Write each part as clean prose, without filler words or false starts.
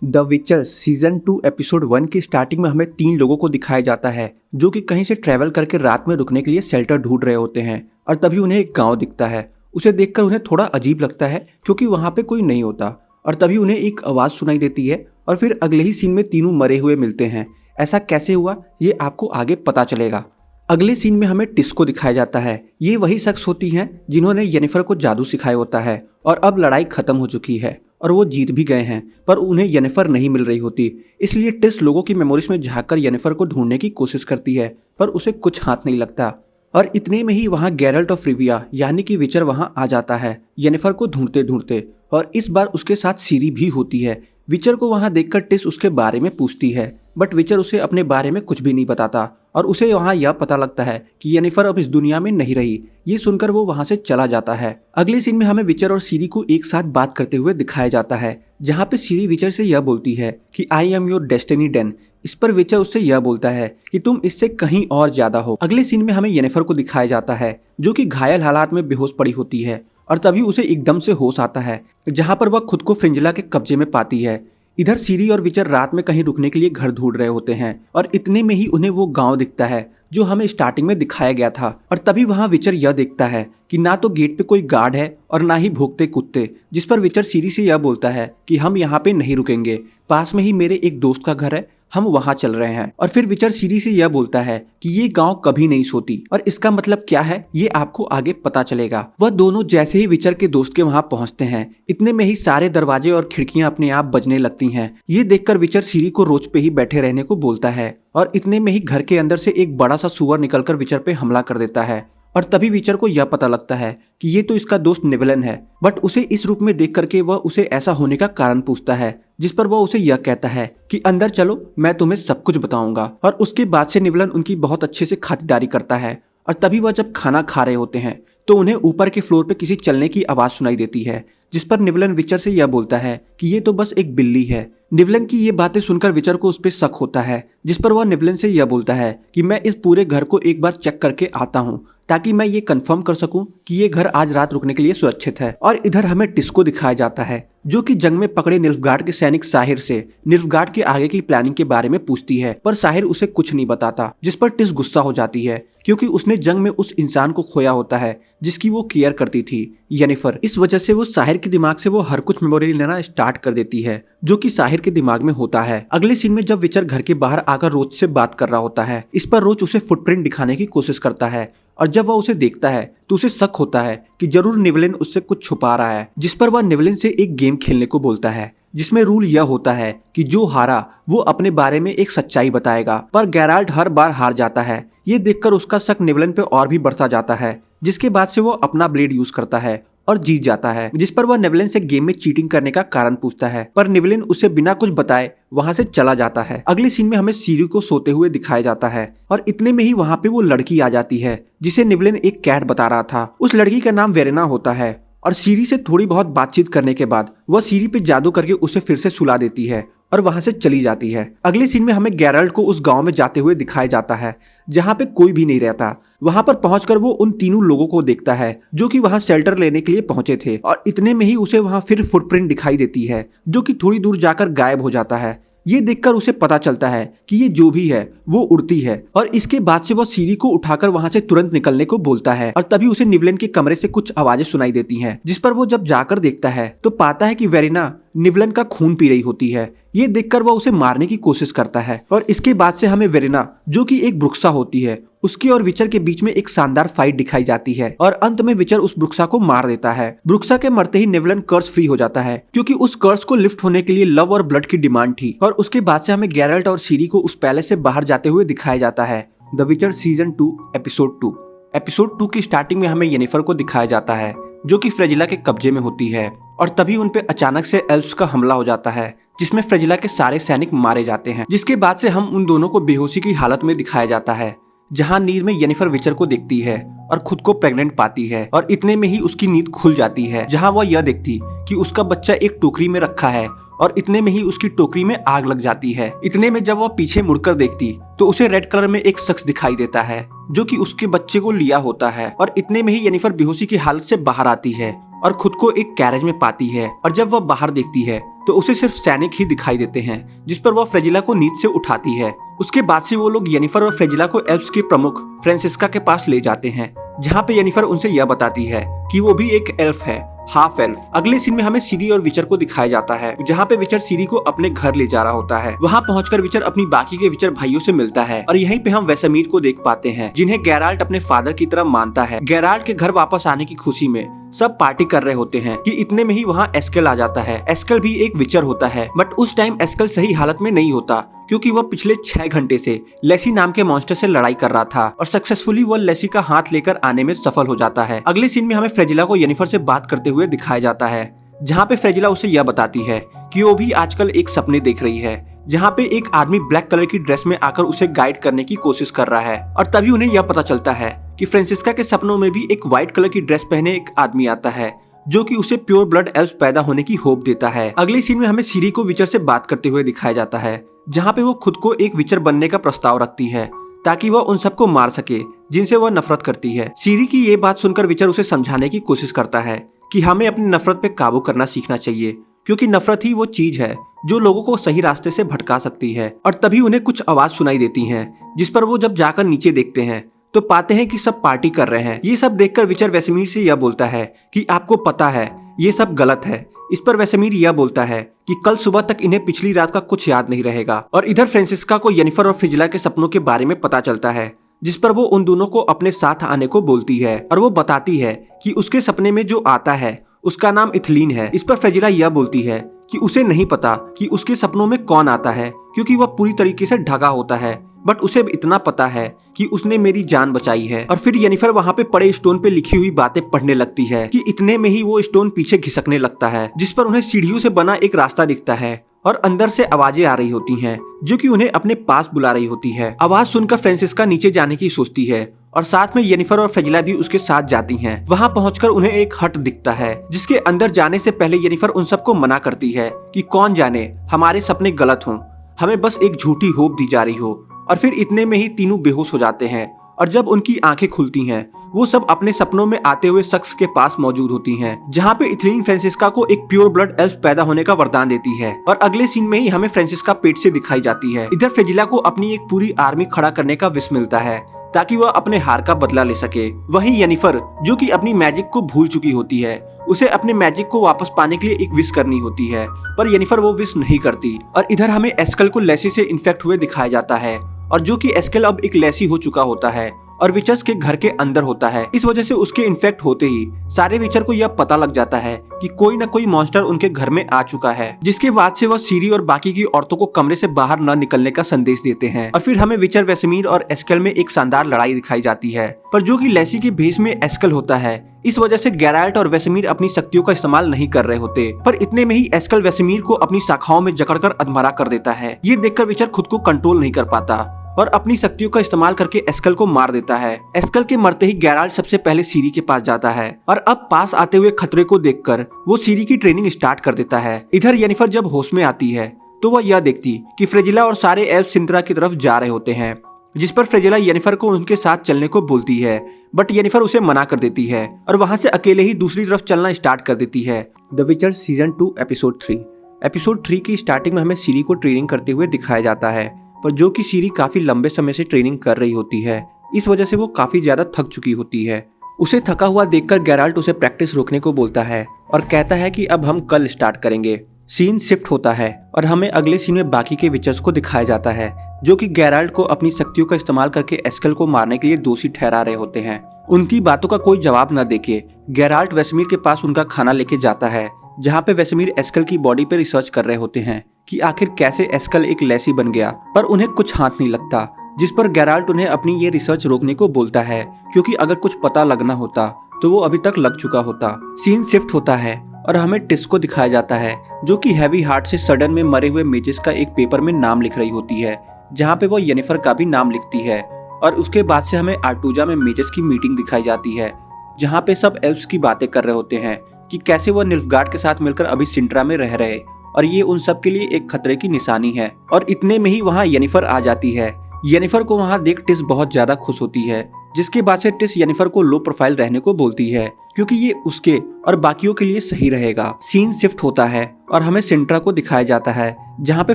The विचर season 2 episode 1 की starting में हमें 3 लोगों को दिखाया जाता है जो कि कहीं से ट्रैवल करके रात में रुकने के लिए शेल्टर ढूंढ रहे होते हैं और तभी उन्हें एक गांव दिखता है। उसे देखकर उन्हें थोड़ा अजीब लगता है क्योंकि वहां पे कोई नहीं होता और तभी उन्हें एक आवाज़ सुनाई देती है और फिर अगले ही सीन में तीनों मरे हुए मिलते हैं। ऐसा कैसे हुआ ये आपको आगे पता चलेगा। अगले सीन में हमें टिस को दिखाया जाता है। ये वही शख्स होती हैं जिन्होंने येनिफर को जादू सिखाया होता है और अब लड़ाई खत्म हो चुकी है और वो जीत भी गए हैं, पर उन्हें येनिफर नहीं मिल रही होती। इसलिए टिस लोगों की मेमोरीज में झांककर येनिफर को ढूंढने की कोशिश करती है, पर उसे कुछ हाथ नहीं लगता। और इतने में ही वहाँ गैरल्ट ऑफ रिविया यानी कि विचर वहाँ आ जाता है येनिफर को ढूंढते ढूंढते, और इस बार उसके साथ सीरी भी होती है। विचर को वहाँ देखकर टिस उसके बारे में पूछती है, बट विचर उसे अपने बारे में कुछ भी नहीं बताता और उसे वहाँ यह पता लगता है कि येनिफर अब इस दुनिया में नहीं रही। ये सुनकर वो वहाँ से चला जाता है। अगले सीन में हमें विचर और सीरी को एक साथ बात करते हुए दिखाया जाता है, जहाँ पे सीरी विचर से यह बोलती है कि I am your destiny then. इस पर विचर उससे यह बोलता है कि तुम इससे कहीं और ज्यादा हो। अगले सीन में हमें येनिफर को दिखाया जाता है जो कि घायल हालात में बेहोश पड़ी होती है और तभी उसे एकदम से होश आता है, जहाँ पर वह खुद को फ्रिंजला के कब्जे में पाती है। इधर सीरी और विचर रात में कहीं रुकने के लिए घर ढूंढ रहे होते हैं और इतने में ही उन्हें वो गांव दिखता है जो हमें स्टार्टिंग में दिखाया गया था। और तभी वहां विचर यह देखता है कि ना तो गेट पे कोई गार्ड है और ना ही भौंकते कुत्ते, जिस पर विचर सीरी से यह बोलता है कि हम यहाँ पे नहीं रुकेंगे, पास में ही मेरे एक दोस्त का घर है, हम वहां चल रहे हैं। और फिर विचर सीरी से यह बोलता है कि ये गांव कभी नहीं सोती और इसका मतलब क्या है ये आपको आगे पता चलेगा। वह दोनों जैसे ही विचर के दोस्त के वहां पहुंचते हैं, इतने में ही सारे दरवाजे और खिड़कियां अपने आप बजने लगती हैं। ये देखकर विचर सीरी को रोज पे ही बैठे रहने को बोलता है और इतने में ही घर के अंदर से एक बड़ा सा सुअर निकलकर विचर पे हमला कर देता है। और तभी विचर को यह पता लगता है कि ये तो इसका दोस्त निवलन है, बट उसे इस रूप में देख करके वह उसे ऐसा होने का कारण पूछता है, जिस पर वह उसे यह कहता है कि अंदर चलो, मैं तुम्हें सब कुछ बताऊंगा। और उसके बाद से निवलन उनकी बहुत अच्छे से खातिरदारी करता है। और तभी वह जब खाना खा रहे होते हैं तो उन्हें ऊपर के फ्लोर पे किसी चलने की आवाज सुनाई देती है, जिस पर निवलन विचर से यह बोलता है कि ये तो बस एक बिल्ली है। निवलन की ये बातें सुनकर विचर को उस पर शक होता है, जिस पर वह निवलन से यह बोलता है कि मैं इस पूरे घर को एक बार चेक करके आता हूँ ताकि मैं ये कंफर्म कर सकूं कि ये घर आज रात रुकने के लिए सुरक्षित है। और इधर हमें टिस को दिखाया जाता है जो कि जंग में पकड़े निल्फगार्ड के सैनिक साहिर से निल्फगार्ड के आगे की प्लानिंग के बारे में पूछती है, पर साहिर उसे कुछ नहीं बताता, जिस पर टिस गुस्सा हो जाती है क्योंकि उसने जंग में उस इंसान को खोया होता है जिसकी वो केयर करती थी, येनिफर। इस वजह से वो साहिर के दिमाग से वो हर कुछ मेमोरी लेना स्टार्ट कर देती है जो कि साहिर के दिमाग में होता है। अगले सीन में जब विचर घर के बाहर आकर रोज से बात कर रहा होता है, इस पर रोज उसे फुटप्रिंट दिखाने की कोशिश करता है और जब वह उसे देखता है तो उसे शक होता है कि जरूर निवलिन उससे कुछ छुपा रहा है, जिस पर वह निवलिन से एक गेम खेलने को बोलता है जिसमें रूल यह होता है कि जो हारा वो अपने बारे में एक सच्चाई बताएगा, पर गैराल्ट हर बार हार जाता है। ये देखकर उसका शक निवलिन पे और भी बढ़ता जाता है, जिसके बाद से वो अपना ब्लेड यूज करता है और जीत जाता है, जिस पर वह निवलिन से गेम में चीटिंग करने का कारण पूछता है, पर निवलिन उसे बिना कुछ बताए वहां से चला जाता है। अगले सीन में हमें सीरी को सोते हुए दिखाया जाता है और इतने में ही वहां पे वो लड़की आ जाती है जिसे निवलिन एक कैट बता रहा था। उस लड़की का नाम वेरेना होता है और सीरी से थोड़ी बहुत बातचीत करने के बाद वह सीरी पे जादू करके उसे फिर से सुला देती है और वहां से चली जाती है। अगले सीन में हमें गैरल्ट को उस गांव में जाते हुए दिखाया जाता है जहां पे कोई भी नहीं रहता। वहां पर पहुंचकर वो उन तीनों लोगों को देखता है जो कि वहां शेल्टर लेने के लिए पहुंचे थे और इतने में ही उसे वहां फिर फुटप्रिंट दिखाई देती है जो कि थोड़ी दूर जाकर गायब हो जाता है। ये देखकर उसे पता चलता है कि ये जो भी है वो उड़ती है और इसके बाद से वह सीरी को उठाकर वहां से तुरंत निकलने को बोलता है। और तभी उसे निवलन के कमरे से कुछ आवाजें सुनाई देती हैं, जिस पर वो जब जाकर देखता है तो पाता है कि वेरिना निवलन का खून पी रही होती है। ये देखकर वह उसे मारने की कोशिश करता है और इसके बाद से हमें वेरिना जो कि एक वृक्षा होती है उसके और विचर के बीच में एक शानदार फाइट दिखाई जाती है और अंत में विचर उस वृक्षा को मार देता है। वृक्षा के मरते ही निवलन कर्स फ्री हो जाता है क्योंकि उस कर्स को लिफ्ट होने के लिए लव और ब्लड की डिमांड थी। और उसके बाद से हमें गैरल्ट और सीरी को उस पैलेस से बाहर जाते हुए दिखाया जाता है। द विचर सीजन 2 एपिसोड 2। एपिसोड 2 की स्टार्टिंग में हमें येनिफर को दिखाया जाता है जो कि फ्रेजिला के कब्जे में होती है और तभी उन पे अचानक से एल्फ्स का हमला हो जाता है जिसमें फ्रेजिला के सारे सैनिक मारे जाते हैं। जिसके बाद से हम उन दोनों को बेहोशी की हालत में दिखाया जाता है, जहां नींद में येनिफर विचर को देखती है और खुद को प्रेग्नेंट पाती है और इतने में ही उसकी नींद खुल जाती है, जहां वह यह देखती कि उसका बच्चा एक टोकरी में रखा है और इतने में ही उसकी टोकरी में आग लग जाती है। इतने में जब वह पीछे मुड़कर देखती तो उसे रेड कलर में एक शख्स दिखाई देता है जो कि उसके बच्चे को लिया होता है और इतने में ही येनिफर बेहोशी की हालत से बाहर आती है और खुद को एक कैरेज में पाती है और जब वह बाहर देखती है तो उसे सिर्फ सैनिक ही दिखाई देते हैं, जिस पर वह फ्रेजिला को नींद से उठाती है। उसके बाद से वो लोग येनिफर और फ्रेजिला को एल्फ्स के प्रमुख फ्रांसिस्का के पास ले जाते हैं, जहाँ पे येनिफर उनसे यह बताती है कि वो भी एक एल्फ है, हाफ एल्फ। अगले सीन में हमें सिरी और विचर को दिखाया जाता है, जहाँ पे विचर सिरी को अपने घर ले जा रहा होता है। वहाँ पहुंचकर विचर अपनी बाकी के विचर भाइयों से मिलता है और यहीं पे हम वेसेमीर को देख पाते हैं, जिन्हें गेराल्ट अपने फादर की तरह मानता है। गेराल्ट के घर वापस आने की खुशी में सब पार्टी कर रहे होते हैं कि इतने में ही वहाँ एस्केल आ जाता है। एस्केल भी एक विचर होता है, बट उस टाइम एस्केल सही हालत में नहीं होता, क्योंकि वह पिछले 6 घंटे से लेसी नाम के मॉन्स्टर से लड़ाई कर रहा था और सक्सेसफुली वह लेसी का हाथ लेकर आने में सफल हो जाता है। अगले सीन में हमें फ्रेजिला को येनिफर से बात करते हुए दिखाया जाता है, जहाँ पे फ्रेजिला उसे यह बताती है कि वो भी आजकल एक सपने देख रही है, जहाँ पे एक आदमी ब्लैक कलर की ड्रेस में आकर उसे गाइड करने की कोशिश कर रहा है। और तभी उन्हें यह पता चलता है कि फ्रांसिस्का के सपनों में भी एक व्हाइट कलर की ड्रेस पहने एक आदमी आता है, जो कि उसे प्योर ब्लड एल्फ पैदा होने की होप देता है। अगले सीन में हमें सिरी को विचर से बात करते हुए दिखाया जाता है, जहाँ पे वो खुद को एक विचर बनने का प्रस्ताव रखती है ताकि वह उन सबको मार सके जिनसे वह नफरत करती है। सिरी की ये बात सुनकर विचर उसे समझाने की कोशिश करता है कि हमें अपनी नफरत पे काबू करना सीखना चाहिए, क्योंकि नफरत ही वो चीज है जो लोगों को सही रास्ते से भटका सकती है। और तभी उन्हें कुछ आवाज सुनाई देती है, जिस पर वो जब जाकर नीचे देखते हैं तो पाते हैं कि सब पार्टी कर रहे हैं। ये सब देखकर विचर वेसेमीर से यह बोलता है कि आपको पता है ये सब गलत है। इस पर वेसेमीर यह बोलता है कि कल सुबह तक इन्हें पिछली रात का कुछ याद नहीं रहेगा। और इधर फ्रांसिस्का को येनिफर और फ्रेजिला के सपनों के बारे में पता चलता है, जिस पर वो उन दोनों को अपने साथ आने को बोलती है और वो बताती है कि उसके सपने में जो आता है उसका नाम इथलीन है। इस पर फ्रेजिला यह बोलती है कि उसे नहीं पता कि उसके सपनों में कौन आता है, क्योंकि वह पूरी तरीके से ढका होता है, बट उसे इतना पता है कि उसने मेरी जान बचाई है। और फिर येनिफर वहाँ पे पड़े स्टोन पे लिखी हुई बातें पढ़ने लगती है कि इतने में ही वो स्टोन पीछे घिसकने लगता है, जिस पर उन्हें सीढ़ियों से बना एक रास्ता दिखता है और अंदर से आवाजें आ रही होती हैं, जो कि उन्हें अपने पास बुला रही होती है। आवाज सुनकर फ्रांसिस्का नीचे जाने की सोचती है और साथ में येनिफर और फ्रेजिला भी उसके साथ जाती हैं। वहाँ पहुंचकर उन्हें एक हट दिखता है, जिसके अंदर जाने से पहले येनिफर उन सबको मना करती है कि कौन जाने हमारे सपने गलत हों, हमें बस एक झूठी होप दी जा रही हो। और फिर इतने में ही तीनों बेहोश हो जाते हैं और जब उनकी आंखें खुलती हैं, वो सब अपने सपनों में आते हुए शख्स के पास मौजूद होती हैं, जहाँ पे इथलीन फ्रांसिस्का को एक प्योर ब्लड एल्फ पैदा होने का वरदान देती है। और अगले सीन में ही हमें फ्रांसिस्का पेट से दिखाई जाती है। इधर फ्रेजिला को अपनी एक पूरी आर्मी खड़ा करने का विश मिलता है ताकि वह अपने हार का बदला ले सके। वहीं येनिफर, जो कि अपनी मैजिक को भूल चुकी होती है, उसे अपने मैजिक को वापस पाने के लिए एक विश करनी होती है, पर येनिफर वो विश नहीं करती। और इधर हमें एस्केल को लेसी से इन्फेक्ट हुए दिखाया जाता है, और जो कि एस्केल अब एक लेसी हो चुका होता है और विचर्स के घर के अंदर होता है। इस वजह से उसके इन्फेक्ट होते ही सारे विचर को यह पता लग जाता है कि कोई न कोई मॉन्स्टर उनके घर में आ चुका है, जिसके बाद से वह सिरी और बाकी की औरतों को कमरे से बाहर न निकलने का संदेश देते हैं। और फिर हमें विचर, वेसेमीर और एस्केल में एक शानदार लड़ाई दिखाई जाती है, पर जो कि लेसी के भेष में एस्केल होता है। इस वजह से गेराल्ट और वेसेमीर अपनी शक्तियों का इस्तेमाल नहीं कर रहे होते, पर इतने में ही एस्केल वेसेमीर को अपनी शाखाओं में जकड़कर अधमरा कर देता है। ये देखकर विचर खुद को कंट्रोल नहीं कर पाता और अपनी शक्तियों का इस्तेमाल करके एस्केल को मार देता है। एस्केल के मरते ही गेराल्ट सबसे पहले सिरी के पास जाता है और अब पास आते हुए खतरे को देखकर वो सिरी की ट्रेनिंग स्टार्ट कर देता है। इधर येनिफर जब होश में आती है तो वह यह देखती कि फ्रेजिला और सारे एल्फ सिंद्रा की तरफ जा रहे होते हैं, जिस पर फ्रेजिला येनिफर को उनके साथ चलने को बोलती है, बट येनिफर उसे मना कर देती है और वहां से अकेले ही दूसरी तरफ चलना स्टार्ट कर देती है। द विचर सीजन 2 एपिसोड 3। एपिसोड 3 की स्टार्टिंग में हमें सिरी को ट्रेनिंग करते हुए दिखाया जाता है, पर जो कि सिरी काफी लंबे समय से ट्रेनिंग कर रही होती है। इस वजह से वो काफी ज्यादा थक चुकी होती है। उसे थका हुआ देखकर गेराल्ट उसे प्रैक्टिस रोकने को बोलता है और कहता है कि अब हम कल स्टार्ट करेंगे। सीन शिफ्ट होता है और हमें अगले सीन में बाकी के विचर्स को दिखाया जाता है, जो कि गेराल्ट को अपनी शक्तियों का इस्तेमाल करके एस्केल को मारने के लिए दोषी ठहरा रहे होते हैं। उनकी बातों का कोई जवाब न देके गेराल्ट वेसेमीर के पास उनका खाना लेके जाता है, जहाँ पे वेसेमीर एस्केल की बॉडी पे रिसर्च कर रहे होते हैं कि आखिर कैसे एस्केल एक लेसी बन गया, पर उन्हें कुछ हाथ नहीं लगता, जिस पर गेराल्ट उन्हें अपनी ये रिसर्च रोकने को बोलता है, क्योंकि अगर कुछ पता लगना होता तो वो अभी तक लग चुका होता। सीन शिफ्ट होता है और हमें टिस को दिखाया जाता है, जो कि हैवी हार्ट से सडन में मरे हुए मेजेस का एक पेपर में नाम लिख रही होती है, जहाँ पे वो येनिफर का भी नाम लिखती है। और उसके बाद से हमें आर्टूजा में मेजेस की मीटिंग दिखाई जाती है, जहाँ पे सब एल्फ्स की बातें कर रहे होते हैं कि कैसे वो निल्फगार्ड के साथ मिलकर अभी सिंट्रा में रह रहे और ये उन सब के लिए एक खतरे की निशानी है। और इतने में ही वहाँ येनिफर आ जाती है। येनिफर को वहाँ देख टिस बहुत ज्यादा खुश होती है, जिसके बाद से ट्रिस येनिफर को लो प्रोफाइल रहने को बोलती है क्योंकि ये उसके और बाकियों के लिए सही रहेगा। सीन शिफ्ट होता है और हमें सिंट्रा को दिखाया जाता है जहाँ पे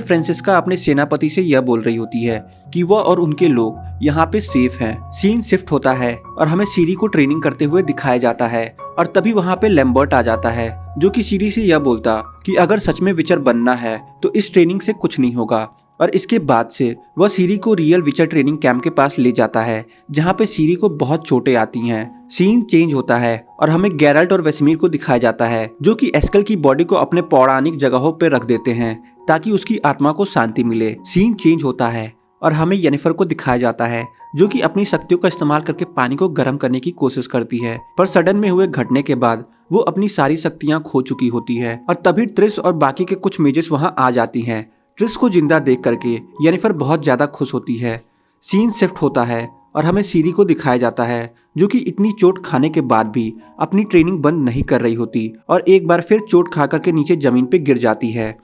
फ्रांसिस्का अपने सेनापति से यह बोल रही होती है कि वह और उनके लोग यहाँ पे सेफ हैं। सीन शिफ्ट होता है और हमें सीरी को ट्रेनिंग करते हुए दिखाया जाता है और तभी वहाँ पे लैम्बर्ट आ जाता है जो कि सीरी से यह बोलता कि अगर सच में विचर बनना है तो इस ट्रेनिंग से कुछ नहीं होगा। और इसके बाद से वह सीरी को रियल विचर ट्रेनिंग कैंप के पास ले जाता है जहाँ पे सीरी को बहुत चोटें आती हैं। सीन चेंज होता है और हमें गैरल्ट और वेस्मीर को दिखाया जाता है जो कि एस्कल की बॉडी को अपने पौराणिक जगहों पर रख देते हैं ताकि उसकी आत्मा को शांति मिले। सीन चेंज होता है और हमें येनिफर को दिखाया जाता है जो कि अपनी शक्तियों का इस्तेमाल करके पानी को गर्म करने की कोशिश करती है, पर सडन में हुए घटने के बाद वो अपनी सारी शक्तियां खो चुकी होती है। और तभी ट्रिस और बाकी के कुछ मेजेस वहां आ जाती हैं। ट्रिस को जिंदा देख करके येनिफर बहुत ज्यादा खुश होती है। सीन शिफ्ट होता है और हमें सीरी को दिखाया जाता है जो कि इतनी चोट खाने के बाद भी अपनी ट्रेनिंग बंद नहीं कर रही होती और एक बार फिर चोट खा करके नीचे जमीन पे गिर जाती है।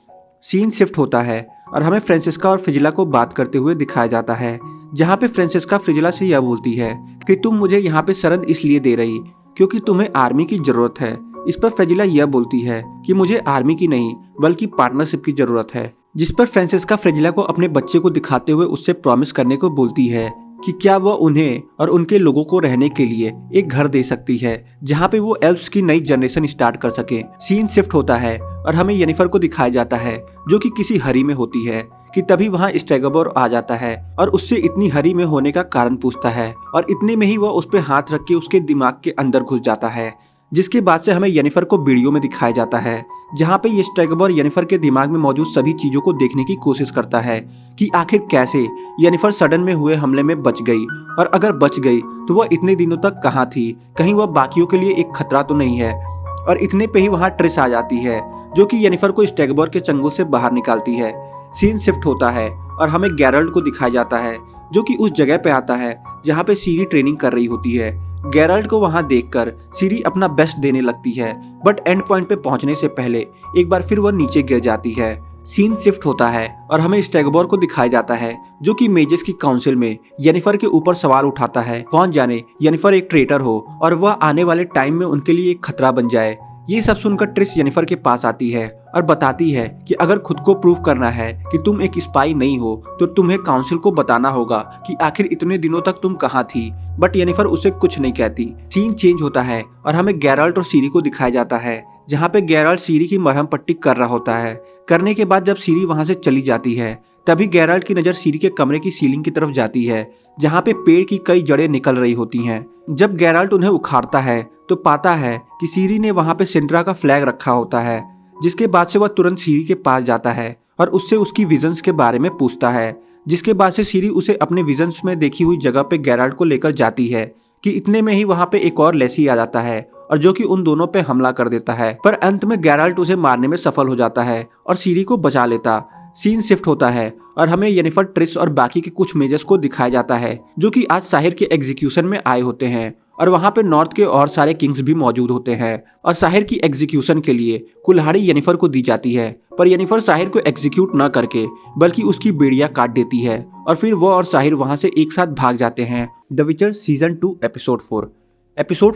सीन शिफ्ट होता है और हमें फ्रांसिस्का और फ्रिजिला को बात करते हुए दिखाया जाता है जहाँ पे फ्रांसिस्का फ्रिजिला से यह बोलती है कि तुम मुझे यहाँ पे शरण इसलिए दे रही क्योंकि तुम्हें आर्मी की जरूरत है। इस पर फ्रिजिला यह बोलती है कि मुझे आर्मी की नहीं बल्कि पार्टनरशिप की जरूरत है, जिस पर फ्रांसिस्का फ्रिजिला को अपने बच्चे को दिखाते हुए उससे प्रॉमिस करने को बोलती है कि क्या वह उन्हें और उनके लोगों को रहने के लिए एक घर दे सकती है जहाँ पे वो एल्फ्स की नई जनरेशन स्टार्ट कर सके। सीन शिफ्ट होता है और हमें येनिफर को दिखाया जाता है जो कि किसी हरी में होती है कि तभी वहाँ स्ट्रेगोर आ जाता है और उससे इतनी हरी में होने का कारण पूछता है और इतने में ही वह उस पर हाथ रख के उसके दिमाग के अंदर घुस जाता है, जिसके बाद से हमें येनिफर को वीडियो में दिखाया जाता है जहाँ पे ये स्ट्रेगोर येनिफर के दिमाग में मौजूद सभी चीजों को देखने की कोशिश करता है कि आखिर कैसे येनिफर सडन में हुए हमले में बच गई और अगर बच गई तो वह इतने दिनों तक कहाँ थी, कहीं वह बाकियों के लिए एक खतरा तो नहीं है। और इतने पे ही वहाँ ट्रिस आ जाती है जो कि येनिफर को स्ट्रेगोर के चंगुल से बाहर निकालती है। सीन शिफ्ट होता है और हमें गैरल्ट को दिखाया जाता है जो कि उस जगह पे आता है जहाँ पे सीरी ट्रेनिंग कर रही होती है। गैरल्ट को वहां देखकर सीरी अपना बेस्ट देने लगती है बट एंड पॉइंट पे पहुंचने से पहले एक बार फिर वह नीचे गिर जाती है। सीन शिफ्ट होता है और हमें स्ट्रेगोर को दिखाया जाता है जो कि मेजेस की काउंसिल में येनिफर के ऊपर सवाल उठाता है, कौन जाने येनिफर एक ट्रेटर हो और वह आने वाले टाइम में उनके लिए एक खतरा बन जाए। ये सब सुनकर ट्रिस येनिफर के पास आती है और बताती है कि अगर खुद को प्रूव करना है कि तुम एक स्पाई नहीं हो तो तुम्हें काउंसिल को बताना होगा कि आखिर इतने दिनों तक तुम कहाँ थी, बट येनिफर उसे कुछ नहीं कहती। सीन चेंज होता है और हमें गैरल्ट और सीरी को दिखाया जाता है जहाँ पे गैरल्ट सीरी की मरहम पट्टी कर रहा होता है। करने के बाद जब सीरी वहां से चली जाती है तभी गैरल्ट की नजर सीरी के कमरे की सीलिंग की तरफ जाती है जहाँ पे पेड़ की कई जड़ें निकल रही होती हैं। जब गैरल्ट उन्हें उखाड़ता है तो पाता है कि सीरी ने वहां पे सिंड्रा का फ्लैग रखा होता है, जिसके बाद से वह तुरंत सीरी के पास जाता है और उससे उसकी विजन्स के बारे में पूछता है, जिसके बाद से सीरी उसे अपने विजन्स में देखी हुई जगह पे गैरल्ट को लेकर जाती है कि इतने में ही वहां पे एक और लेसी आ जाता है और जो कि उन दोनों पे हमला कर देता है, पर अंत में गैरल्ट उसे मारने में सफल हो जाता है और सीरी को बचा लेता। सीन शिफ्ट होता है और हमें येनिफर, ट्रिस और बाकी के कुछ मेजर्स को दिखाया जाता है जो कि आज साहिर के एग्जीक्यूशन में आए होते हैं और वहां पे नॉर्थ के और सारे किंग्स भी मौजूद होते हैं और साहिर की एग्जीक्यूशन के लिए कुल्हाड़ी येनिफर को दी जाती है, पर येनिफर साहिर को एग्जीक्यूट न करके बल्कि उसकी बेड़ियां काट देती है और फिर वो और साहिर वहां से एक साथ भाग जाते हैं। द विचर सीजन 2 एपिसोड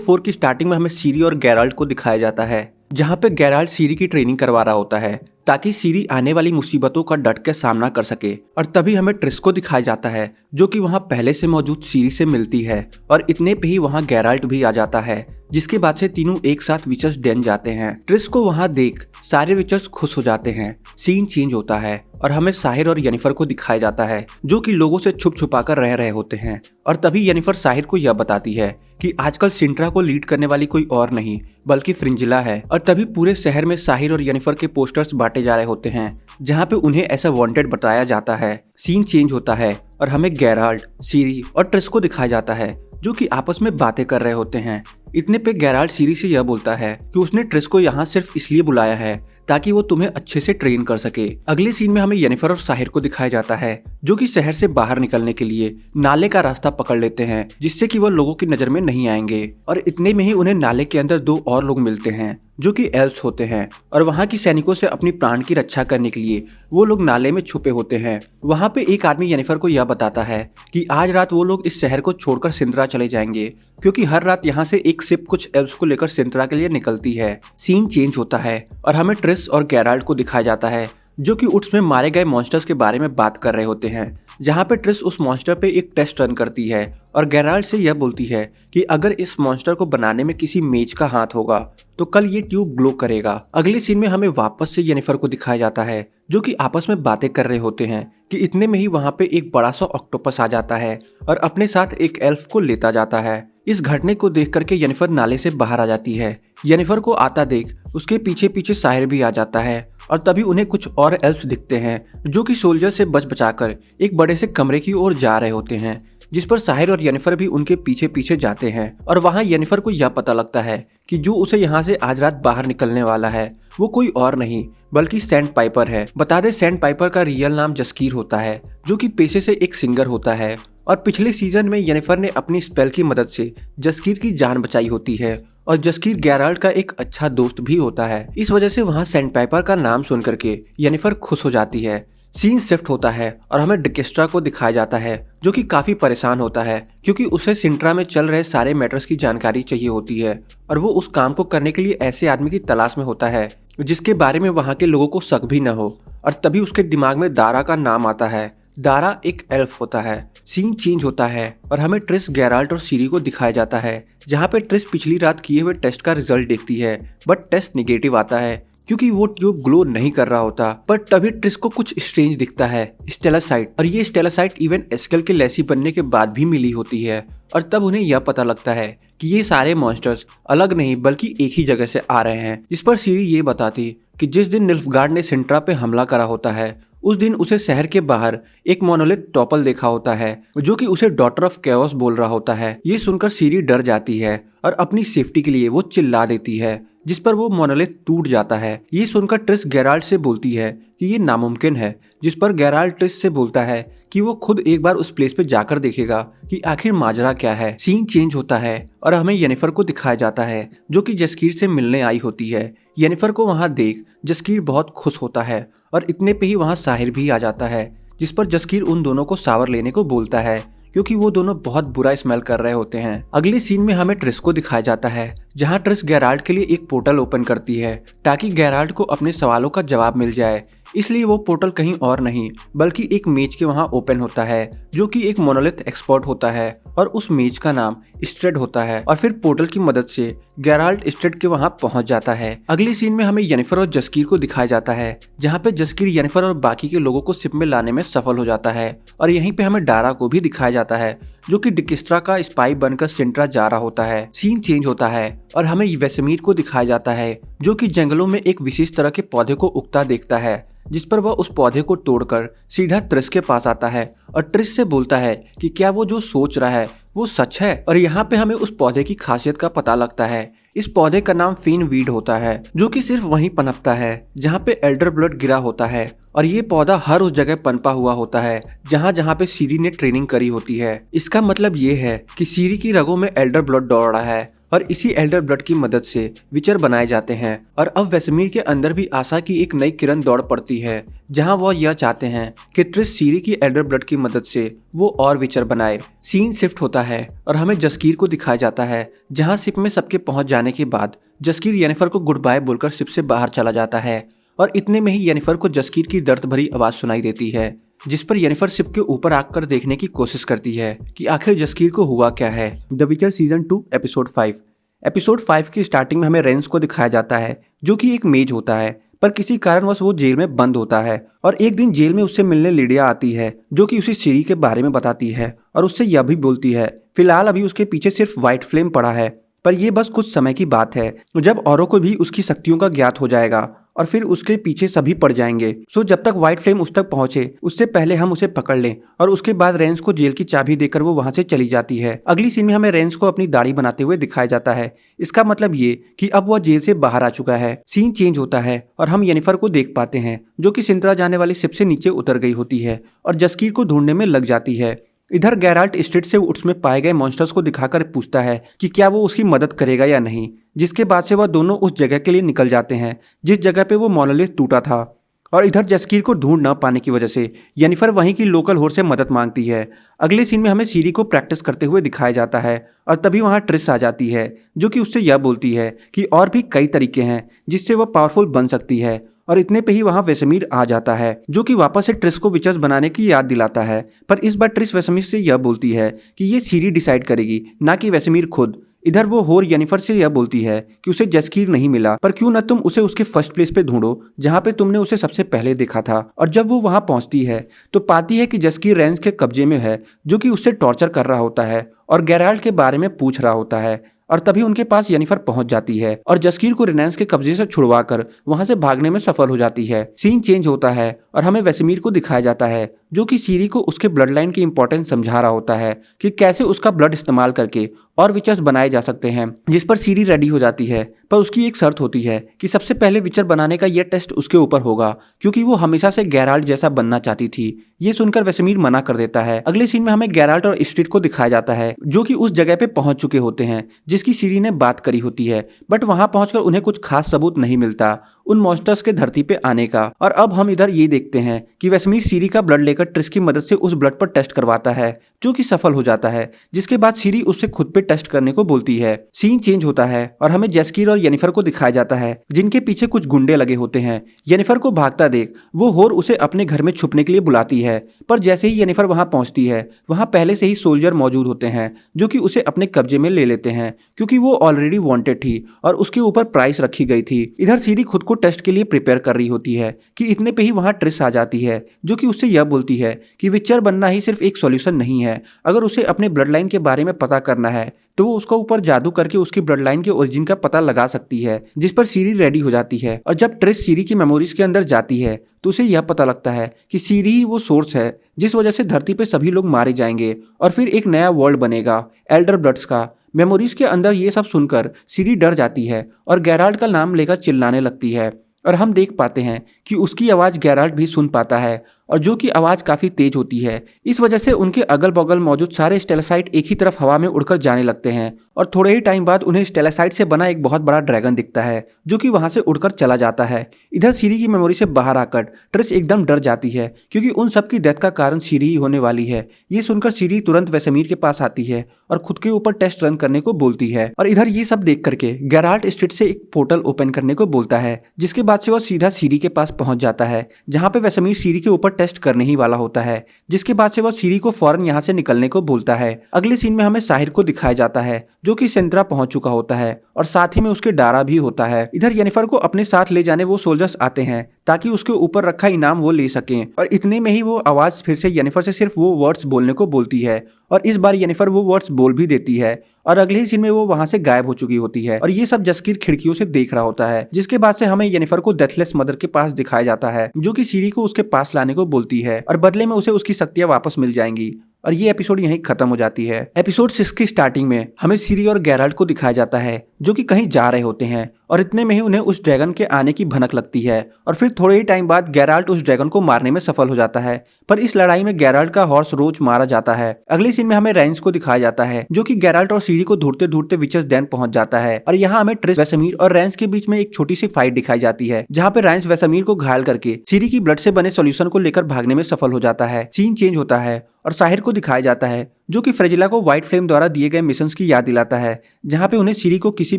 4 की स्टार्टिंग में हमें सीरी और गैराल्ट को दिखाया जाता है जहाँ पे गैराल्ट सीरी की ट्रेनिंग करवा रहा होता है ताकि सीरी आने वाली मुसीबतों का डट के सामना कर सके। और तभी हमें ट्रिस को दिखाया जाता है जो कि वहाँ पहले से मौजूद सीरी से मिलती है और इतने पे ही वहाँ गैराल्ट भी आ जाता है, जिसके बाद से तीनों एक साथ विचर्स डेन जाते हैं। ट्रिस को वहाँ देख सारे विचर्स खुश हो जाते हैं। सीन चेंज होता है और हमें साहिर और येनिफर को दिखाया जाता है जो कि लोगों से छुप छुपा कर रह रहे होते हैं। और तभी येनिफर साहिर को यह बताती है कि आजकल सिंट्रा को लीड करने वाली कोई और नहीं बल्कि फ्रिंजिला है। और तभी पूरे शहर में साहिर और येनिफर के पोस्टर्स बांटे जा रहे होते हैं जहाँ पे उन्हें ऐसा वांटेड बताया जाता है। सीन चेंज होता है और हमें गैराल्ट, सीरी और ट्रिस को दिखाया जाता है जो कि आपस में बातें कर रहे होते हैं। इतने पे गैराल्ट सीरी से यह बोलता है कि उसने ट्रिस को यहाँ सिर्फ इसलिए बुलाया है ताकि वो तुम्हें अच्छे से ट्रेन कर सके। अगले सीन में हमें येनिफर और साहिर को दिखाया जाता है जो कि शहर से बाहर निकलने के लिए नाले का रास्ता पकड़ लेते हैं, जिससे कि वो लोगों की नजर में नहीं आएंगे। और इतने में ही उन्हें नाले के अंदर दो और लोग मिलते हैं जो कि एल्व्स होते हैं, और वहाँ की सैनिकों से अपनी प्राण की रक्षा करने के लिए वो लोग नाले में छुपे होते हैं। वहाँ पे एक आदमी येनिफर को यह बताता है कि आज रात वो लोग इस शहर को छोड़कर सिंद्रा चले जाएंगे, क्योंकि हर रात यहाँ से एक शिप कुछ एल्व्स को लेकर सिंद्रा के लिए निकलती है। सीन चेंज होता है और हमें ट्रिस और गेराल्ट को दिखाया जाता है जो कि उट्स में मारे गए मॉन्स्टर्स के बारे में बात कर रहे होते हैं, जहाँ पे ट्रिस उस मॉन्स्टर पे एक टेस्ट रन करती है और गेराल्ट से यह बोलती है कि अगर इस मॉन्स्टर को बनाने में किसी मेज का हाथ होगा तो कल ये ट्यूब ग्लो करेगा। अगले सीन में हमें वापस से येनिफर को दिखाया जाता है जो कि आपस में बातें कर रहे होते हैं कि इतने में ही वहाँ पे एक बड़ा सा ऑक्टोपस आ जाता है और अपने साथ एक एल्फ को लेता जाता है। इस घटने को देख करके येनिफर नाले से बाहर आ जाती है। येनिफर को आता देख उसके पीछे पीछे साहिर भी आ जाता है और तभी उन्हें कुछ और एल्फ्स दिखते हैं जो कि सोल्जर से बचाकर एक बड़े से कमरे की ओर जा रहे होते हैं, जिस पर साहिर और येनिफर भी उनके पीछे पीछे जाते हैं। और वहाँ येनिफर को यह पता लगता है कि जो उसे यहाँ से आज रात बाहर निकलने वाला है वो कोई और नहीं बल्कि सैंड पाइपर है। बता दे सैंड पाइपर का रियल नाम जस्कीर होता है जो कि पेशे से एक सिंगर होता है, और पिछले सीजन में येनिफर ने अपनी स्पेल की मदद से जस्कीर की जान बचाई होती है और जस्कीर गेराल्ट का एक अच्छा दोस्त भी होता है। इस वजह से वहाँ सैंड पाइपर का नाम सुन करके येनिफर खुश हो जाती है। सीन शिफ्ट होता है और हमें डिकेस्ट्रा को दिखाया जाता है जो कि काफी परेशान होता है क्योंकि उसे सिंट्रा में चल रहे सारे मैटर्स की जानकारी चाहिए होती है और वो उस काम को करने के लिए ऐसे आदमी की तलाश में होता है जिसके बारे में वहाँ के लोगों को शक भी न हो। और तभी उसके दिमाग में दारा का नाम आता है। दारा एक एल्फ होता है। सीन चेंज होता है और हमें ट्रिस, गेराल्ट और सीरी को दिखाया जाता है जहाँ पे ट्रिस पिछली रात किए हुए टेस्ट का रिजल्ट देखती है, बट टेस्ट निगेटिव आता है क्योंकि वो ट्यूब ग्लो नहीं कर रहा होता। पर तभी ट्रिस को कुछ स्ट्रेंज दिखता है, स्टेलासाइट, और ये स्टेलासाइट इवन एस्केल के लेसी बनने के बाद भी मिली होती है। और तब उन्हें यह पता लगता है कि ये सारे मॉन्स्टर्स अलग नहीं बल्कि एक ही जगह से आ रहे हैं, जिस पर सीरी ये बताती कि जिस दिन निल्फगार्ड ने सिंट्रा पे हमला करा होता है उस दिन उसे शहर के बाहर एक मोनोलिथ टॉपल देखा होता है जो कि उसे डॉटर ऑफ कैओस बोल रहा होता है। ये सुनकर सीरी डर जाती है और अपनी सेफ्टी के लिए वो चिल्ला देती है, जिस पर वो मोनोलिथ टूट जाता है। ये सुनकर ट्रिस गेराल्ट से बोलती है कि ये नामुमकिन है, जिस पर गेराल्ट ट्रिस से बोलता है कि वो खुद एक बार उस प्लेस पे जाकर देखेगा कि आखिर माजरा क्या है। सीन चेंज होता है और हमें येनिफर को दिखाया जाता है जो कि जस्कीर से मिलने आई होती है। येनिफर को वहाँ देख जस्कीर बहुत खुश होता है और इतने पे ही वहाँ साहिर भी आ जाता है, जिस पर जस्कीर उन दोनों को शावर लेने को बोलता है क्योंकि वो दोनों बहुत बुरा स्मेल कर रहे होते हैं। अगले सीन में हमें ट्रिस को दिखाया जाता है जहाँ ट्रिस गेराल्ट के लिए एक पोर्टल ओपन करती है ताकि गेराल्ट को अपने सवालों का जवाब मिल जाए। इसलिए वो पोर्टल कहीं और नहीं बल्कि एक मेज के वहाँ ओपन होता है जो कि एक मोनोलिथ एक्सपर्ट होता है और उस मेज का नाम स्ट्रेड होता है। और फिर पोर्टल की मदद से गेराल्ट स्ट्रेड के वहाँ पहुँच जाता है। अगली सीन में हमें येनिफर और जस्कीर को दिखाया जाता है जहाँ पे जस्कीर येनिफर और बाकी के लोगों को शिप में लाने में सफल हो जाता है। और यहीं पे हमें डारा को भी दिखाया जाता है जो कि डिकिस्ट्रा का स्पाई बनकर सिंट्रा जा रहा होता है। सीन चेंज होता है और हमें वेसेमीर को दिखाया जाता है जो कि जंगलों में एक विशेष तरह के पौधे को उगता देखता है, जिस पर वह उस पौधे को तोड़कर सीधा ट्रिस के पास आता है और ट्रिस से बोलता है कि क्या वो जो सोच रहा है वो सच है। और यहाँ पे हमें उस पौधे की खासियत का पता लगता है। इस पौधे का नाम फेन वीड होता है जो कि सिर्फ वहीं पनपता है जहाँ पे एल्डर ब्लड गिरा होता है, और ये पौधा हर उस जगह पनपा हुआ होता है जहाँ पे सीरी ने ट्रेनिंग करी होती है। इसका मतलब ये है कि सीरी की रगों में एल्डर ब्लड दौड़ रहा है और इसी एल्डर ब्लड की मदद से विचर बनाए जाते हैं। और अब वेसेमीर के अंदर भी आशा की एक नई किरण दौड़ पड़ती है जहां वह यह चाहते हैं कि ट्रिस सीरी की एल्डर ब्लड की मदद से वो और विचर बनाए। सीन शिफ्ट होता है और हमें जस्कीर को दिखाया जाता है जहां शिप में सबके पहुंच जाने के बाद जस्कीर येनिफर को गुड बाय बोलकर शिप से बाहर चला जाता है। और इतने में ही येनिफर को जस्कीर की दर्द भरी आवाज सुनाई देती है, जिस पर येनिफर शिप के ऊपर आकर देखने की कोशिश करती है कि आखिर जस्कीर को हुआ क्या है। द विचर सीजन 2 एपिसोड 5। एपिसोड 5 की स्टार्टिंग में हमें रेंस को दिखाया जाता है जो कि एक मेज होता है, पर किसी कारणवश वो जेल में बंद होता है। और एक दिन जेल में उससे मिलने लिडिया आती है जो कि उसी सीरी के बारे में बताती है और उससे यह भी बोलती है फिलहाल अभी उसके पीछे सिर्फ व्हाइट फ्लेम पड़ा है, पर यह बस कुछ समय की बात है जब औरों को भी उसकी शक्तियों का ज्ञात हो जाएगा और फिर उसके पीछे सभी पड़ जाएंगे। सो जब तक व्हाइट फ्लेम उस तक पहुंचे उससे पहले हम उसे पकड़ लें और उसके बाद रेंस को जेल की चाबी देकर वो वहां से चली जाती है। अगली सीन में हमें रेंस को अपनी दाढ़ी बनाते हुए दिखाया जाता है। इसका मतलब ये कि अब वह जेल से बाहर आ चुका है। सीन चेंज होता है और हम येनिफर को देख पाते हैं जो कि सिंत्रा जाने वाली शिप से नीचे उतर गई होती है और जस्कीर को ढूंढने में लग जाती है। इधर गैराल्ट स्ट्रीट से उसमें पाए गए मॉन्स्टर्स को दिखाकर पूछता है कि क्या वो उसकी मदद करेगा या नहीं, जिसके बाद से वह दोनों उस जगह के लिए निकल जाते हैं जिस जगह पे वो मोनोलिथ टूटा था। और इधर जस्कीर को ढूंढ न पाने की वजह से येनिफर वहीं की लोकल होर से मदद मांगती है। अगले सीन में हमें सीरी को प्रैक्टिस करते हुए दिखाया जाता है और तभी वहां ट्रिस आ जाती है जो कि उससे यह बोलती है कि और भी कई तरीके हैं जिससे वह पावरफुल बन सकती है। और इतने पे ही वहां वेसेमीर आ जाता है जो कि वापस से ट्रिस को विचर्स बनाने की याद दिलाता है। पर इस बार ट्रिस वेसेमीर से यह बोलती है कि ये सीरी डिसाइड करेगी, ना कि वेसेमीर खुद। इधर वो होर येनिफर से यह बोलती है कि उसे जस्कीर नहीं मिला, पर क्यों न तुम उसे उसके फर्स्ट प्लेस पे ढूंढो जहां पे तुमने उसे सबसे पहले देखा था। और जब वो वहां पहुंचती है तो पाती है कि जस्कीर रेंस के कब्जे में है जो कि उससे टॉर्चर कर रहा होता है और गैराल्ट के बारे में पूछ रहा होता है। और तभी उनके पास येनिफर पहुंच जाती है और जस्कीर को रेनेंस के कब्जे से छुड़वाकर वहां से भागने में सफल हो जाती है। सीन चेंज होता है और हमें वेसेमीर को दिखाया जाता है जो कि सीरी को उसके ब्लड लाइन की इंपॉर्टेंस समझा रहा होता है कि कैसे उसका ब्लड इस्तेमाल करके और विचर्स बनाए जा सकते हैं, जिस पर सीरी रेडी हो जाती है। पर उसकी एक शर्त होती है कि सबसे पहले विचर बनाने का यह टेस्ट उसके ऊपर होगा क्योंकि वो हमेशा से गैराल्ट जैसा बनना चाहती थी। ये सुनकर वेसेमीर मना कर देता है। अगले सीन में हमें गैराल्ट और स्ट्रीट को दिखाया जाता है जो कि उस जगह पे पहुंच चुके होते हैं जिसकी सीरी ने बात करी होती है, बट वहां पहुंचकर उन्हें कुछ खास सबूत नहीं मिलता उन मॉन्स्टर्स के धरती पे आने का। और अब हम इधर ये देखते हैं कि वेसेमीर सीरी का ब्लड लेकर ट्रिस की मदद से उस ब्लड पर टेस्ट करवाता है जो कि सफल हो जाता है, जिसके बाद सीरी उससे खुद पे टेस्ट करने को बोलती है। सीन चेंज होता है और हमें जस्कीर और येनिफर को दिखाया जाता है जिनके पीछे कुछ गुंडे लगे होते हैं। येनिफर को भागता देख वो होर उसे अपने घर में छुपने के लिए बुलाती है, पर जैसे ही येनिफर वहां पहुंचती है वहां पहले से ही सोल्जर मौजूद होते हैं जो कि उसे अपने कब्जे में ले लेते हैं क्योंकि वो ऑलरेडी वांटेड थी और उसके ऊपर प्राइस रखी गई थी। इधर सीरी खुद को टेस्ट के लिए प्रिपेयर कर रही होती है कि इतने पे ही वहां ट्रिस आ जाती है जो कि उससे यह बोलती है कि विचर बनना ही सिर्फ एक सॉल्यूशन नहीं है, अगर उसे अपने ब्लड लाइन के बारे में पता करना है तो वो उसका ऊपर जादू करके उसकी ब्लड लाइन के ओरिजिन का पता लगा सकती है। जिस पर सीरी रेडी हो जाती है और जब ट्रिस सीरी की मेमोरीज के अंदर जाती है तो उसे यह पता लगता है कि सीरी ही वो सोर्स है जिस वजह से धरती पे सभी लोग मारे जाएंगे और फिर एक नया वर्ल्ड बनेगा एल्डर ब्लड्स का। मेमोरीज के अंदर ये सब सुनकर सीरी डर जाती है और गैराल्ट का नाम लेकर चिल्लाने लगती है और हम देख पाते हैं कि उसकी आवाज़ गैराल्ट भी सुन पाता है और जो कि आवाज़ काफ़ी तेज होती है। इस वजह से उनके अगल बगल मौजूद सारे स्टेलासाइट एक ही तरफ हवा में उड़कर जाने लगते हैं और थोड़े ही टाइम बाद उन्हें स्टेलासाइट से बना एक बहुत बड़ा ड्रैगन दिखता है जो कि वहां से उड़कर चला जाता है। इधर सीरी की मेमोरी से बाहर आकर ट्रिस एकदम डर जाती है क्योंकि उन सब की डेथ का कारण सीरी ही होने वाली है। ये सुनकर सीरी तुरंत वेसेमीर के पास आती है और खुद के ऊपर टेस्ट रन करने को बोलती है और इधर ये सब देख करके गैराल्ट स्ट्रीट से एक पोर्टल ओपन करने को बोलता है, जिसके बाद से वह सीधा सीरी के पास पहुंच जाता है जहां पे वेसेमीर सीरी के ऊपर टेस्ट करने ही वाला होता है, जिसके बाद से वह सीरी को फौरन यहां से निकलने को बोलता है। अगले सीन में हमें साहिर को दिखाया जाता है जो कि सिंत्रा पहुंच चुका होता है और साथ ही में उसके डारा भी होता है। इधर येनिफर को अपने साथ ले जाने वो सोल्जर्स आते हैं ताकि उसके ऊपर रखा इनाम वो ले सकें और इतने में ही वो आवाज फिर से येनिफर से सिर्फ वो वर्ड्स बोलने को बोलती है और इस बार येनिफर वो वर्ड्स बोल भी देती है और अगले ही सीन में वो वहां से गायब हो चुकी होती है और ये सब जस्कीर खिड़कियों से देख रहा होता है। जिसके बाद से हमें येनिफर को डेथलेस मदर के पास दिखाया जाता है जो कि सीरी को उसके पास लाने को बोलती है और बदले में उसे उसकी शक्तियां वापस मिल जाएंगी और ये एपिसोड यहीं खत्म हो जाती है। एपिसोड 6 की स्टार्टिंग में हमें सीरी और गैराल्ट को दिखाया जाता है जो कि कहीं जा रहे होते हैं और इतने में ही उन्हें उस ड्रैगन के आने की भनक लगती है और फिर थोड़े ही टाइम बाद गैराल्ट उस ड्रैगन को मारने में सफल हो जाता है, पर इस लड़ाई में गैराल्ट का हॉर्स रोज मारा जाता है। अगले सीन में हमें रेंस को दिखाया जाता है जो कि गैराल्ट और सीरी को ढूंढते ढूंढते विचर्स डैन पहुंच जाता है और यहाँ हमें ट्रिस, वेसेमीर और रेंस के बीच में एक छोटी सी फाइट दिखाई जाती है जहाँ पे रेंस वेसेमीर को घायल करके सीरी की ब्लड से बने सोल्यूशन को लेकर भागने में सफल हो जाता है। सीन चेंज होता है और साहिर को दिखाया जाता है जो कि फ्रेजिला को व्हाइट फ्लेम द्वारा दिए गए मिशंस की याद दिलाता है जहां पे उन्हें सीरी को किसी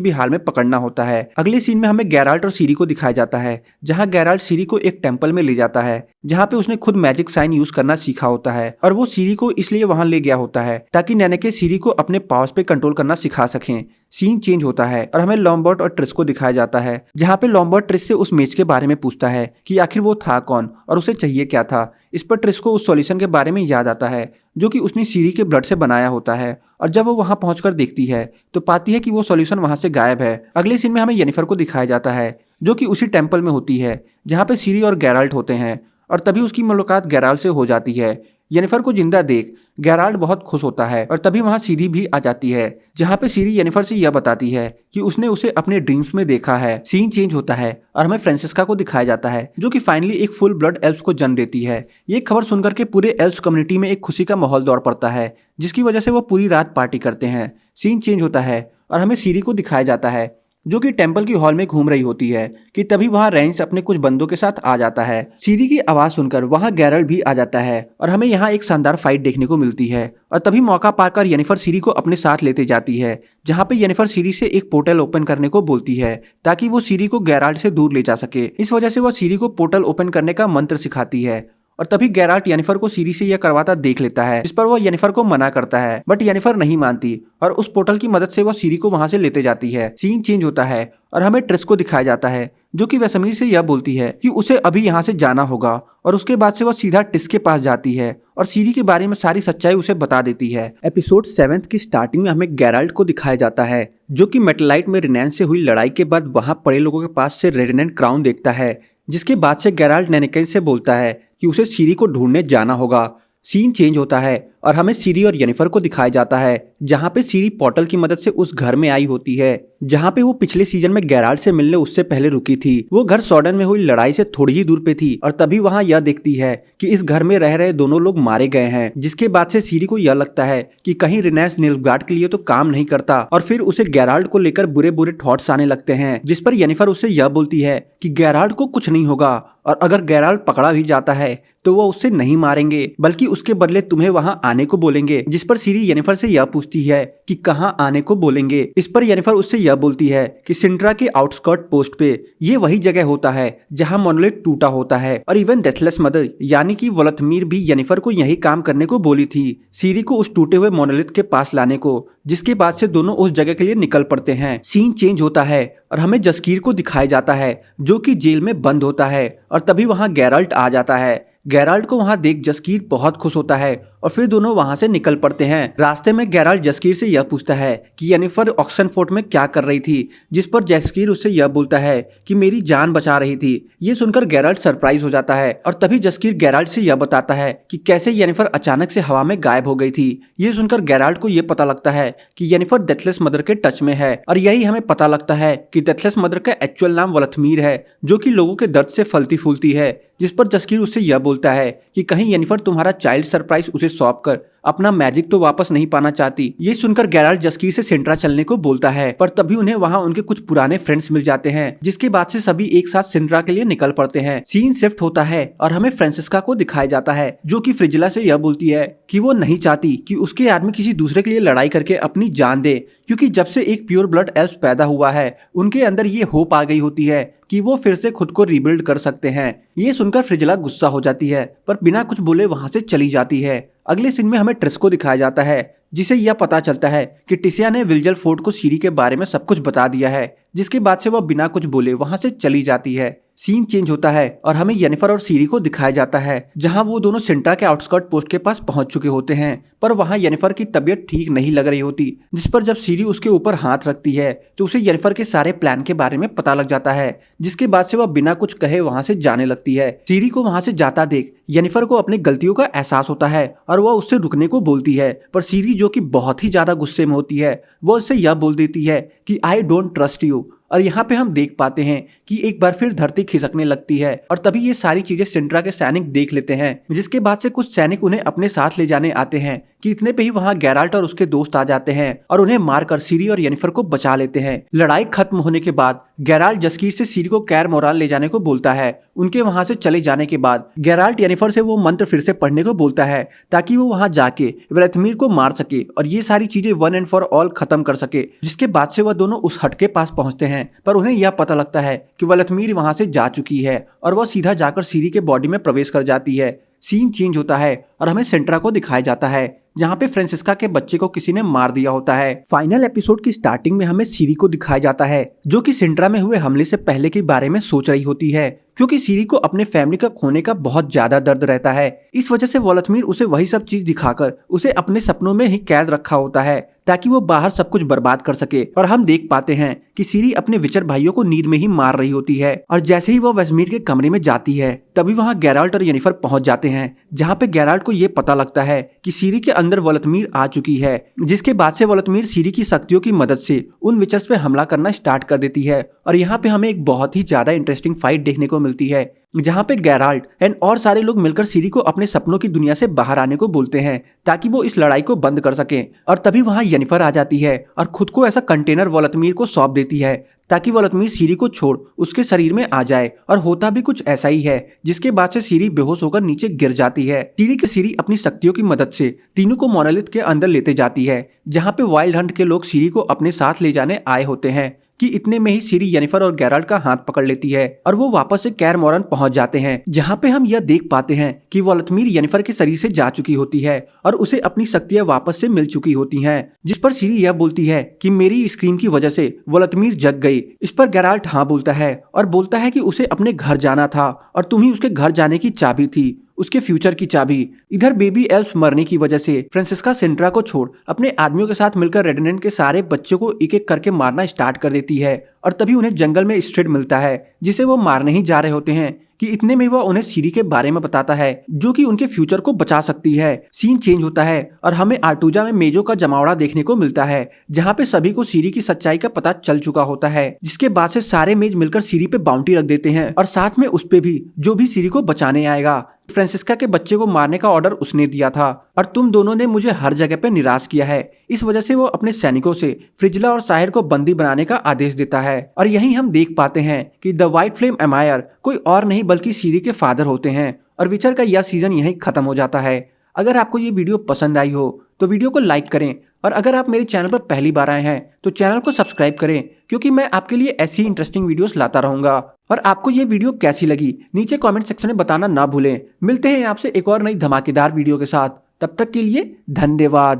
भी हाल में पकड़ना होता है। अगले सीन में हमें गैराल्ट और सीरी को दिखाया जाता है जहां गैराल्ट सीरी को एक टेंपल में ले जाता है जहां पे उसने खुद मैजिक साइन यूज करना सीखा होता है और वो सीरी को इसलिए वहां ले गया होता है ताकि नैनेके सीरी को अपने पावर्स पे कंट्रोल करना सिखा सकें। सीन चेंज होता है और हमें लॉम्बर्ट और ट्रिस को दिखाया जाता है जहां पे लॉम्बर्ट ट्रिस से उस मेज के बारे में पूछता है कि आखिर वो था कौन और उसे चाहिए क्या था। इस पर ट्रिस को उस सॉल्यूशन के बारे में याद आता है जो कि उसने सीरी के ब्लड से बनाया होता है और जब वो वहां पहुंचकर देखती है तो पाती है कि वो सॉल्यूशन वहां से गायब है। अगले सीन में हमें येनिफर को दिखाया जाता है जो कि उसी टेम्पल में होती है जहाँ पे सीरी और गैराल्ट होते हैं। और तभी उसकी मुलाकात गैराल्ट से हो जाती है। येनिफर को जिंदा देख गैराल्ट बहुत खुश होता है और तभी वहाँ सीरी भी आ जाती है, जहाँ पे सीरी येनिफर से यह बताती है कि उसने उसे अपने ड्रीम्स में देखा है। सीन चेंज होता है और हमें फ्रांसिस्का को दिखाया जाता है, जो कि फाइनली एक फुल ब्लड एल्फ को जन्म देती है। ये खबर सुनकर के पूरे एल्फ कम्युनिटी में एक खुशी का माहौल दौड़ पड़ता है, जिसकी वजह से वो पूरी रात पार्टी करते हैं। सीन चेंज होता है और हमें सीरी को दिखाया जाता है, जो कि टेंपल की हॉल में घूम रही होती है कि तभी वहां रेंस अपने कुछ बंदों के साथ आ जाता है। सीरी की आवाज सुनकर वहां गैरल्ट भी आ जाता है और हमें यहाँ एक शानदार फाइट देखने को मिलती है। और तभी मौका पाकर येनिफर सीरी को अपने साथ लेते जाती है, जहाँ पे येनिफर सीरी से एक पोर्टल ओपन करने को बोलती है ताकि वो सीरी को गैराल्ट से दूर ले जा सके। इस वजह से वो सीरी को पोर्टल ओपन करने का मंत्र सिखाती है और तभी गैराल्ट येनिफर को सीरी से यह करवाता देख लेता है, जिस पर वो येनिफर को मना करता है, बट येनिफर नहीं मानती और उस पोर्टल की मदद से वो सीरी को वहां से लेते जाती है। सीन चेंज होता है और हमें ट्रिस को दिखाया जाता है, जो कि वेसमीर से यह बोलती है कि उसे अभी यहाँ से जाना होगा। और उसके बाद से वो सीधा टिस के पास जाती है और सीरी के बारे में सारी सच्चाई उसे बता देती है। एपिसोड 7 की स्टार्टिंग में हमें गैराल्ट को दिखाया जाता है, जो कि मेटलाइट में रेनेंस से हुई लड़ाई के बाद वहां पड़े लोगों के पास से रेडिनेंट क्राउन देखता है, जिसके बाद से गैराल्ट नेनेकेन से बोलता है कि उसे सीरी को ढूंढने जाना होगा। सीन चेंज होता है और हमें सीरी और येनिफर को दिखाया जाता है, जहाँ पे सीरी पोर्टल की मदद से उस घर में आई होती है जहाँ पे वो पिछले सीजन में गैराल्ट से मिलने उससे पहले रुकी थी। वो घर सॉर्डन में हुई लड़ाई से थोड़ी ही दूर पे थी और तभी वहाँ यह देखती है कि इस घर में रह रहे दोनों लोग मारे गए हैं, जिसके बाद से सीरी को यह लगता है कि कहीं रिनेंस निल्फगार्ड के लिए तो काम नहीं करता और फिर उसे गैराल्ट को लेकर बुरे बुरे थॉट्स आने लगते हैं, जिस पर येनिफर उससे यह बोलती है कि गैराल्ट को कुछ नहीं होगा और अगर गैराल्ट पकड़ा भी जाता है तो वो उससे नहीं मारेंगे, बल्कि उसके बदले तुम्हें वहां आने को बोलेंगे। जिस पर सीरी येनिफर से यह पूछती है कि कहां आने को बोलेंगे। इस पर येनिफर उससे यह बोलती है कि सिंट्रा के आउटस्कर्ट पोस्ट पे ये वही जगह होता है जहां मोनोलिथ टूटा होता है और इवन डेथलेस मदर यानी कि वोलथमीर भी येनिफर को यही काम करने को बोली थी, सीरी को उस टूटे हुए मोनोलिथ के पास लाने को, जिसके बाद से दोनों उस जगह के लिए निकल पड़ते हैं। सीन चेंज होता है और हमें जस्कीर को दिखाया जाता है, जो कि जेल में बंद होता है और तभी वहां गैराल्ट आ जाता है। गैराल्ट को वहां देख जस्कीर बहुत खुश होता है और फिर दोनों वहां से निकल पड़ते हैं। रास्ते में गैराल्ट जस्कीर से यह पूछता है कि येनिफर ऑक्सनफोर्ड में क्या कर रही थी, जिस पर जस्कीर उससे यह बोलता है कि मेरी जान बचा रही थी। ये सुनकर गैराल्ट सरप्राइज हो जाता है और तभी जस्कीर गैराल्ट से यह बताता है कि कैसे येनिफर अचानक से हवा में गायब हो गई थी। ये सुनकर गैराल्ट को यह पता लगता है कि येनिफर डेथलेस मदर के टच में है और यही हमें पता लगता है कि डेथलेस मदर का एक्चुअल नाम वोलथमीर है, जो कि लोगों के दर्द से फलती फूलती है। जिस पर जस्कीर उससे यह बोलता है कि कहीं येनिफर तुम्हारा चाइल्ड सरप्राइज उसे सौंप कर अपना मैजिक तो वापस नहीं पाना चाहती। ये सुनकर गैराल्ट जस्कीर से सिंट्रा चलने को बोलता है, पर तभी उन्हें वहां उनके कुछ पुराने फ्रेंड्स मिल जाते हैं, जिसके बाद से सभी एक साथ सिंट्रा के लिए निकल पड़ते हैं। सीन शिफ्ट होता है और हमें फ्रांसिस्का को दिखाया जाता है, जो कि फ्रिजिला से यह बोलती है कि वो नहीं चाहती कि उसके आदमी किसी दूसरे के लिए लड़ाई करके अपनी जान दे, क्योंकि जब से एक प्योर ब्लड एल्फ पैदा हुआ है उनके अंदर ये होप आ गई होती है कि वो फिर से खुद को रीबिल्ड कर सकते हैं। ये सुनकर फ्रिजिला गुस्सा हो जाती है, पर बिना कुछ बोले वहां से चली जाती है। अगले सीन में हमें ट्रिस को दिखाया जाता है, जिसे यह पता चलता है कि टिसिया ने विल्जल फोर्ड को सीरी के बारे में सब कुछ बता दिया है, जिसके बाद से वह बिना कुछ बोले वहां से चली जाती है। सीन चेंज होता है और हमें येनिफर और सीरी को दिखाया जाता है, जहां वो दोनों सिंट्रा के आउटस्कर्ट पोस्ट के पास पहुंच चुके होते हैं, पर वहां येनिफर की तबीयत ठीक नहीं लग रही होती। जिस पर जब सीरी उसके ऊपर हाथ रखती है तो उसे येनिफर के सारे प्लान के बारे में पता लग जाता है, जिसके बाद से वह बिना कुछ कहे वहां से जाने लगती है। सीरी को वहां से जाता देख येनिफर को अपनी गलतियों का एहसास होता है और वह उससे रुकने को बोलती है, पर सीरी जो कि बहुत ही ज्यादा गुस्से में होती है, वो उससे यह बोल देती है कि आई डोंट ट्रस्ट यू। और यहाँ पे हम देख पाते हैं कि एक बार फिर धरती खिसकने लगती है और तभी ये सारी चीजें सिंट्रा के सैनिक देख लेते हैं, जिसके बाद से कुछ सैनिक उन्हें अपने साथ ले जाने आते हैं कि इतने पे ही वहाँ गैराल्ट और उसके दोस्त आ जाते हैं और उन्हें मारकर सीरी और येनिफर को बचा लेते हैं। लड़ाई खत्म होने के बाद गैराल्ट जस्कीर से सीरी को कैर मोराल ले जाने को बोलता है। उनके वहां से चले जाने के बाद गैराल्ट येनिफर से वो मंत्र फिर से पढ़ने को बोलता है, ताकि वो वहां जाके वेलथमीर को मार सके और ये सारी चीजें वन एंड फॉर ऑल खत्म कर सके। जिसके बाद से वह दोनों उस हट के पास पहुंचते हैं, पर उन्हें यह पता लगता है कि वेलथमीर वहां से जा चुकी है और वह सीधा जाकर सीरी के बॉडी में प्रवेश कर जाती है। सीन चेंज होता है और हमें सिंट्रा को दिखाया जाता है, जहाँ पे फ्रांसिस्का के बच्चे को किसी ने मार दिया होता है। फाइनल एपिसोड की स्टार्टिंग में हमें सीरी को दिखाया जाता है, जो कि सिंट्रा में हुए हमले से पहले के बारे में सोच रही होती है, क्योंकि सीरी को अपने फैमिली का खोने का बहुत ज्यादा दर्द रहता है। इस वजह से वोलथमीर उसे वही सब चीज दिखाकर उसे अपने सपनों में ही कैद रखा होता है, ताकि वो बाहर सब कुछ बर्बाद कर सके। और हम देख पाते हैं कि सीरी अपने विचर भाइयों को नींद में ही मार रही होती है और जैसे ही वो वेस्टमीर के कमरे में जाती है तभी वहाँ गेराल्ट और येनिफर पहुंच जाते हैं, जहाँ पे गेराल्ट को ये पता लगता है कि सीरी के अंदर वोल्तमीर आ चुकी है, जिसके बाद से वोल्तमीर सीरी की शक्तियों की मदद से उन विचर्स पे हमला करना स्टार्ट कर देती है। और यहाँ पे हमें एक बहुत ही ज्यादा इंटरेस्टिंग फाइट देखने को मिलती है, जहाँ पे गेराल्ट एंड और सारे लोग मिलकर सीरी को अपने सपनों की दुनिया से बाहर आने को बोलते हैं ताकि वो इस लड़ाई को बंद कर सकें। और तभी वहाँ येनिफर आ जाती है और खुद को ऐसा कंटेनर वोल्तमीर को सौंप देती है ताकि वोल्तमीर सीरी को छोड़ उसके शरीर में आ जाए। और होता भी कुछ ऐसा ही है, जिसके बाद से सीरी बेहोश होकर नीचे गिर जाती है। सीरी अपनी शक्तियों की मदद से तीनों को मोनोलिथ के अंदर लेते जाती है, जहाँ पे वाइल्ड हंट के लोग सीरी को अपने साथ ले जाने आए होते हैं कि इतने में ही सीरी येनिफर और गेराल्ट का हाथ पकड़ लेती है और वो वापस से कैर मोरन पहुंच जाते हैं, जहाँ पे हम यह देख पाते हैं कि वोल्तमीर येनिफर के शरीर से जा चुकी होती है और उसे अपनी शक्तियां वापस से मिल चुकी होती हैं। जिस पर सीरी यह बोलती है कि मेरी स्क्रीम की वजह से वोल्तमीर जग गई। इस पर गेराल्ट हाँ बोलता है और बोलता है कि उसे अपने घर जाना था और तुम ही उसके घर जाने की चाबी थी, उसके फ्यूचर की चाबी। इधर बेबी एल्फ मरने की वजह से फ्रांसिस्का सिंट्रा को छोड़ अपने आदमियों के साथ मिलकर रेडिनेंट के सारे बच्चों को एक एक करके मारना स्टार्ट कर देती है और तभी उन्हें जंगल में स्ट्रिड मिलता है जिसे वो मारने ही जा रहे होते हैं कि इतने में वह उन्हें सीरी के बारे में बताता है जो कि उनके फ्यूचर को बचा सकती है। सीन चेंज होता है और हमें आर्टूजा में मेजो का जमावड़ा देखने को मिलता है, जहाँ पे सभी को सीरी की सच्चाई का पता चल चुका होता है, जिसके बाद से सारे मेज मिलकर सीरी पे बाउंटी रख देते हैं और साथ में उस पे भी जो भी सीरी को बचाने आएगा। फ्रांसिस्का के बच्चे को मारने का ऑर्डर उसने दिया था और तुम दोनों ने मुझे हर जगह पे निराश किया है। इस वजह से वो अपने सैनिकों से फ्रिजला और साहिर को बंदी बनाने का आदेश देता है और यहीं हम देख पाते हैं कि द व्हाइट फ्लेम एम्पायर कोई और नहीं बल्कि सीरी के फादर होते हैं और विचर का यह सीजन यहीं खत्म हो जाता है। अगर आपको ये वीडियो पसंद आई हो तो वीडियो को लाइक करें और अगर आप मेरे चैनल पर पहली बार आए हैं तो चैनल को सब्सक्राइब करें, क्योंकि मैं आपके लिए ऐसी इंटरेस्टिंग वीडियोस लाता रहूंगा। और आपको ये वीडियो कैसी लगी नीचे कमेंट सेक्शन में बताना ना भूलें। मिलते हैं आपसे एक और नई धमाकेदार वीडियो के साथ, तब तक के लिए धन्यवाद।